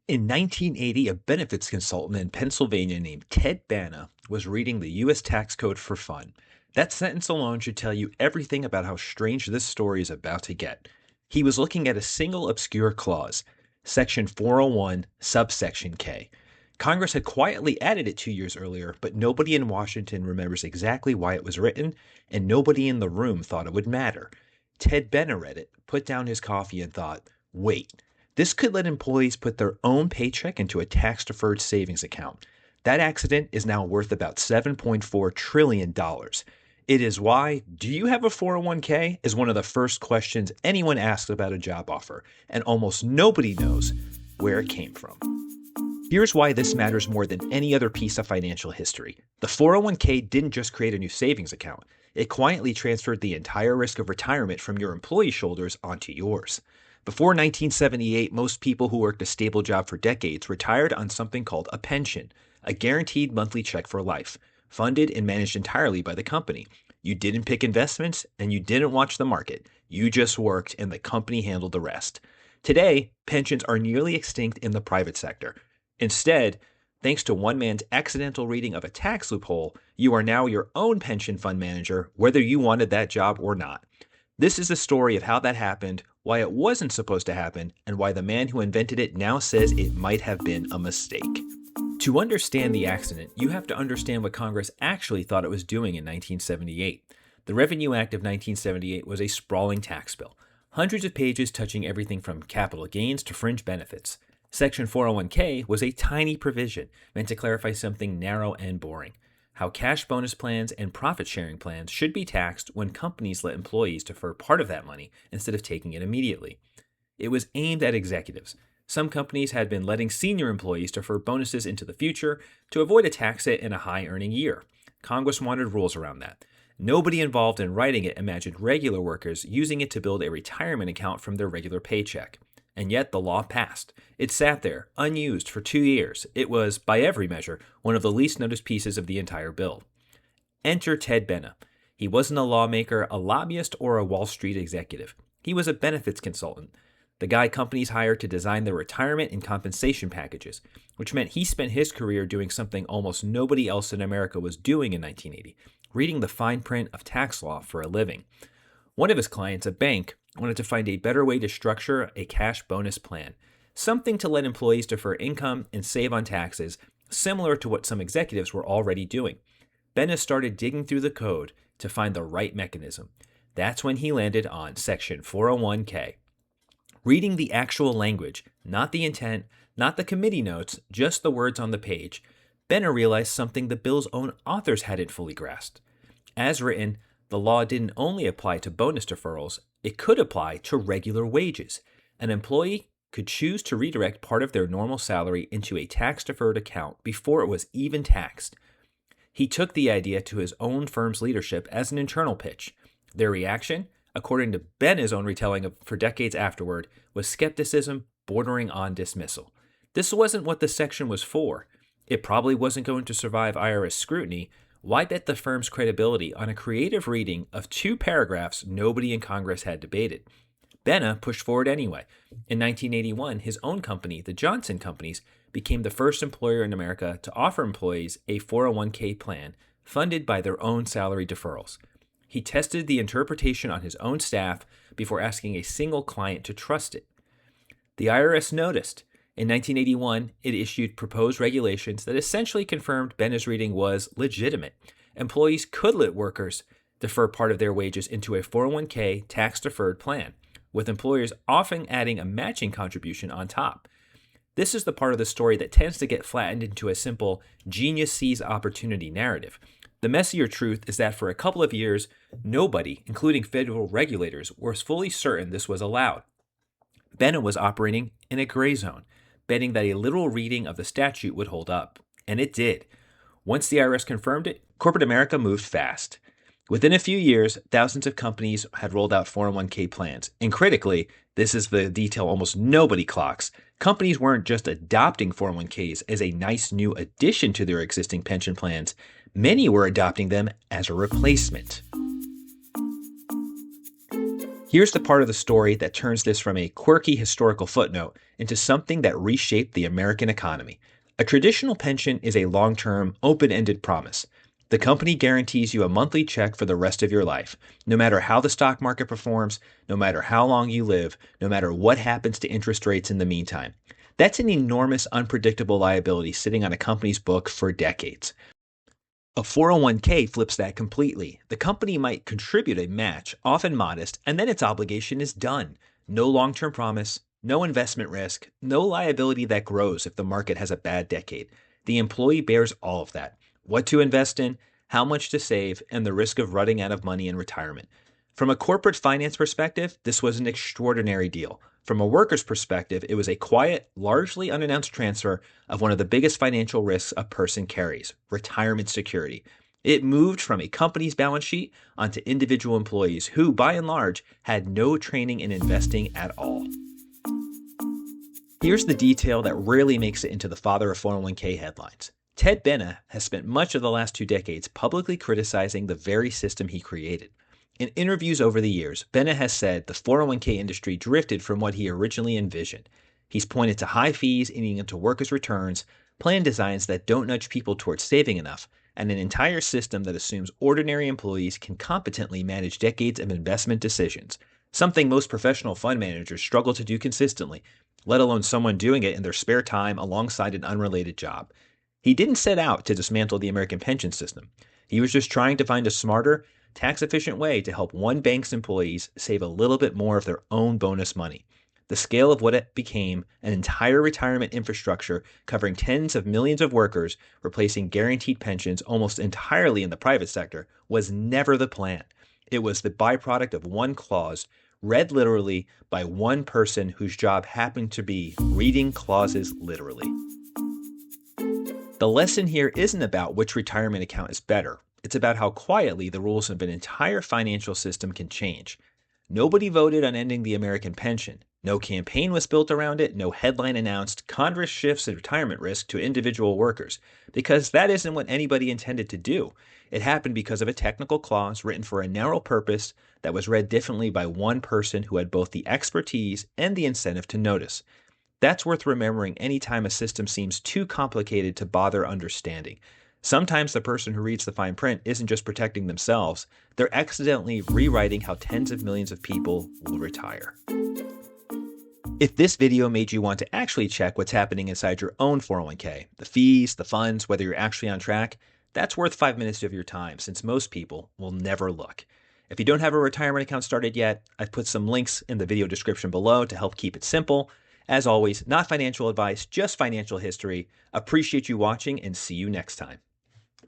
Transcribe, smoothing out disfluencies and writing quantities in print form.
In 1980, a benefits consultant in Pennsylvania named Ted Benna was reading the U.S. tax code for fun. That sentence alone should tell you everything about how strange this story is about to get. He was looking at a single obscure clause, Section 401, subsection K. Congress had quietly added it 2 years earlier, but nobody in Washington remembers exactly why it was written, and nobody in the room thought it would matter. Ted Benna read it, put down his coffee, and thought, wait. This could let employees put their own paycheck into a tax-deferred savings account. That accident is now worth about $7.4 trillion. It is why, do you have a 401k? Is one of the first questions anyone asks about a job offer, and almost nobody knows where it came from. Here's why this matters more than any other piece of financial history. The 401k didn't just create a new savings account. It quietly transferred the entire risk of retirement from your employee's shoulders onto yours. Before 1978, most people who worked a stable job for decades retired on something called a pension, a guaranteed monthly check for life, funded and managed entirely by the company. You didn't pick investments and you didn't watch the market. You just worked and the company handled the rest. Today, pensions are nearly extinct in the private sector. Instead, thanks to one man's accidental reading of a tax loophole, you are now your own pension fund manager, whether you wanted that job or not. This is the story of how that happened, why it wasn't supposed to happen, and why the man who invented it now says it might have been a mistake. To understand the accident, you have to understand what Congress actually thought it was doing in 1978. The Revenue Act of 1978 was a sprawling tax bill, hundreds of pages touching everything from capital gains to fringe benefits. Section 401k was a tiny provision meant to clarify something narrow and boring: how cash bonus plans and profit-sharing plans should be taxed when companies let employees defer part of that money instead of taking it immediately. It was aimed at executives. Some companies had been letting senior employees defer bonuses into the future to avoid a tax hit in a high-earning year. Congress wanted rules around that. Nobody involved in writing it imagined regular workers using it to build a retirement account from their regular paycheck. And yet the law passed. It sat there, unused, for 2 years. It was, by every measure, one of the least noticed pieces of the entire bill. Enter Ted Benna. He wasn't a lawmaker, a lobbyist, or a Wall Street executive. He was a benefits consultant, the guy companies hired to design their retirement and compensation packages, which meant he spent his career doing something almost nobody else in America was doing in 1980, reading the fine print of tax law for a living. One of his clients, a bank, wanted to find a better way to structure a cash bonus plan, something to let employees defer income and save on taxes, similar to what some executives were already doing. Benna started digging through the code to find the right mechanism. That's when he landed on Section 401k. Reading the actual language, not the intent, not the committee notes, just the words on the page, Benna realized something the bill's own authors hadn't fully grasped. As written, the law didn't only apply to bonus deferrals, it could apply to regular wages. An employee could choose to redirect part of their normal salary into a tax-deferred account before it was even taxed. He took the idea to his own firm's leadership as an internal pitch. Their reaction, according to Benna's own retelling for decades afterward, was skepticism bordering on dismissal. This wasn't what the section was for. It probably wasn't going to survive IRS scrutiny. Why bet the firm's credibility on a creative reading of 2 paragraphs nobody in Congress had debated? Benna pushed forward anyway. In 1981, his own company, the Johnson Companies, became the first employer in America to offer employees a 401k plan funded by their own salary deferrals. He tested the interpretation on his own staff before asking a single client to trust it. The IRS noticed. In 1981, it issued proposed regulations that essentially confirmed Benna's reading was legitimate. Employees could let workers defer part of their wages into a 401k tax-deferred plan, with employers often adding a matching contribution on top. This is the part of the story that tends to get flattened into a simple genius sees opportunity narrative. The messier truth is that for a couple of years, nobody, including federal regulators, was fully certain this was allowed. Benna was operating in a gray zone, betting that a literal reading of the statute would hold up. And it did. Once the IRS confirmed it, corporate America moved fast. Within a few years, thousands of companies had rolled out 401k plans. And critically, this is the detail almost nobody clocks, companies weren't just adopting 401ks as a nice new addition to their existing pension plans. Many were adopting them as a replacement. Here's the part of the story that turns this from a quirky historical footnote into something that reshaped the American economy. A traditional pension is a long term, open ended promise. The company guarantees you a monthly check for the rest of your life, no matter how the stock market performs, no matter how long you live, no matter what happens to interest rates in the meantime. That's an enormous, unpredictable liability sitting on a company's book for decades. A 401k flips that completely. The company might contribute a match, often modest, and then its obligation is done. No long term promise, no investment risk, no liability that grows if the market has a bad decade. The employee bears all of that: what to invest in, how much to save, and the risk of running out of money in retirement. From a corporate finance perspective, this was an extraordinary deal. From a worker's perspective, it was a quiet, largely unannounced transfer of one of the biggest financial risks a person carries: retirement security. It moved from a company's balance sheet onto individual employees who, by and large, had no training in investing at all. Here's the detail that rarely makes it into the father of 401k headlines. Ted Benna has spent much of the last 2 decades publicly criticizing the very system he created. In interviews over the years, Benna has said the 401k industry drifted from what he originally envisioned. He's pointed to high fees eating into workers' returns, plan designs that don't nudge people towards saving enough, and an entire system that assumes ordinary employees can competently manage decades of investment decisions, something most professional fund managers struggle to do consistently, let alone someone doing it in their spare time alongside an unrelated job. He didn't set out to dismantle the American pension system. He was just trying to find a smarter, tax-efficient way to help one bank's employees save a little bit more of their own bonus money. The scale of what it became, an entire retirement infrastructure covering tens of millions of workers, replacing guaranteed pensions almost entirely in the private sector, was never the plan. It was the byproduct of one clause, read literally by one person whose job happened to be reading clauses literally. The lesson here isn't about which retirement account is better. It's about how quietly the rules of an entire financial system can change. Nobody voted on ending the American pension. No campaign was built around it. No headline announced Congress shifts the retirement risk to individual workers, because that isn't what anybody intended to do. It happened because of a technical clause written for a narrow purpose that was read differently by one person who had both the expertise and the incentive to notice. That's worth remembering anytime a system seems too complicated to bother understanding. Sometimes the person who reads the fine print isn't just protecting themselves, they're accidentally rewriting how tens of millions of people will retire. If this video made you want to actually check what's happening inside your own 401k, the fees, the funds, whether you're actually on track, that's worth 5 minutes of your time, since most people will never look. If you don't have a retirement account started yet, I've put some links in the video description below to help keep it simple. As always, not financial advice, just financial history. Appreciate you watching and see you next time.